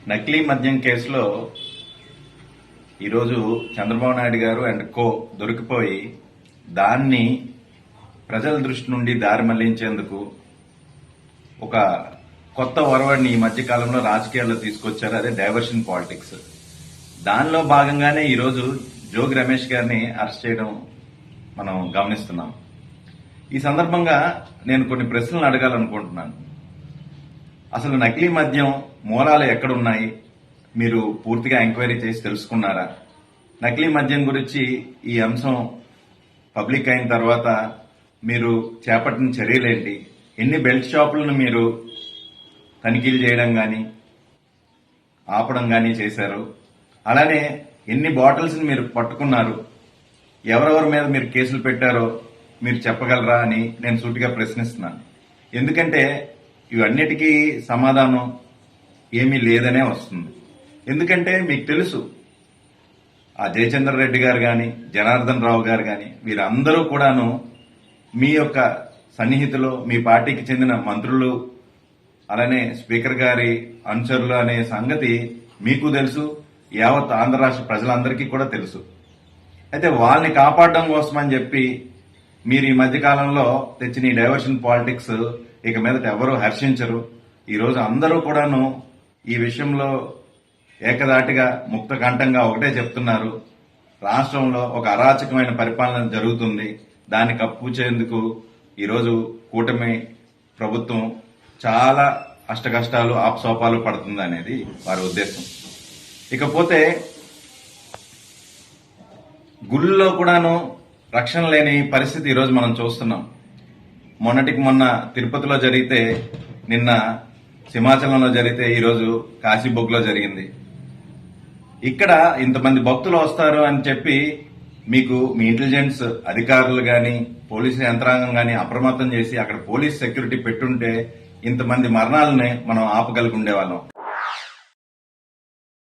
నకిలీ మద్యం కేసులో ఈరోజు చంద్రబాబు నాయుడు గారు అండ్ కో దొరికిపోయి దాన్ని ప్రజల దృష్టి నుండి దారి మళ్లించేందుకు ఒక కొత్త ఒరవడిని ఈ మధ్య కాలంలో రాజకీయాల్లో తీసుకొచ్చారు. అదే డైవర్షన్ పాలిటిక్స్. దానిలో భాగంగానే ఈరోజు జోగి రమేష్ గారిని అరెస్ట్ చేయడం మనం గమనిస్తున్నాం. ఈ సందర్భంగా నేను కొన్ని ప్రశ్నలు అడగాలనుకుంటున్నాను. అసలు నకిలీ మద్యం మూలాలు ఎక్కడున్నాయి? మీరు పూర్తిగా ఎంక్వైరీ చేసి తెలుసుకున్నారా? నకిలీ మద్యం గురించి ఈ అంశం పబ్లిక్ అయిన తర్వాత మీరు చేపట్టిన చర్యలేంటి? ఎన్ని బెల్ట్ షాపులను మీరు తనిఖీలు చేయడం గాని ఆపడం గాని చేశారు? అలానే ఎన్ని బాటిల్స్ మీరు పట్టుకున్నారు? ఎవరెవరి మీద మీరు కేసులు పెట్టారో మీరు చెప్పగలరా అని నేను సూటిగా ప్రశ్నిస్తున్నాను. ఎందుకంటే ఇవన్నిటికీ సమాధానం ఏమీ లేదనే వస్తుంది. ఎందుకంటే మీకు తెలుసు, ఆ జయచంద్ర రెడ్డి గారు గాని జనార్దన్ రావు గారు గాని వీరందరూ కూడాను మీ యొక్క సన్నిహితులు, మీ పార్టీకి చెందిన మంత్రులు, అలానే స్పీకర్ గారి అనుచరులు అనే సంగతి మీకు తెలుసు, యావత్ ఆంధ్ర రాష్ట్ర ప్రజలందరికీ కూడా తెలుసు. అయితే వాళ్ళని కాపాడడం కోసం అని చెప్పి మీరు ఈ మధ్యకాలంలో తెచ్చిన ఈ డైవర్షన్ పాలిటిక్స్ ఇక మీదట ఎవరూ హర్షించరు. ఈరోజు అందరూ కూడాను ఈ విషయంలో ఏకదాటిగా ముక్త కంఠంగా ఒకటే చెప్తున్నారు. రాష్ట్రంలో ఒక అరాచకమైన పరిపాలన జరుగుతుంది. దాన్ని కప్పుచేందుకు ఈరోజు కూటమి ప్రభుత్వం చాలా అష్టకష్టాలు ఆపసోపాలు పడుతుంది అనేది వారి ఉద్దేశం. ఇకపోతే గుళ్ళలో కూడాను రక్షణ లేని పరిస్థితి ఈరోజు మనం చూస్తున్నాం. మొన్నటికి మొన్న తిరుపతిలో జరిగితే, నిన్న సింహాచలంలో జరిగితే, ఈరోజు కాశీబొగ్గులో జరిగింది. ఇక్కడ ఇంతమంది భక్తులు వస్తారు అని చెప్పి మీకు మీ ఇంటెలిజెన్స్ అధికారులు గాని పోలీసు యంత్రాంగం గాని అప్రమత్తం చేసి అక్కడ పోలీస్ సెక్యూరిటీ పెట్టుంటే ఇంతమంది మరణాలని మనం ఆపగలిగి ఉండేవాళ్ళం.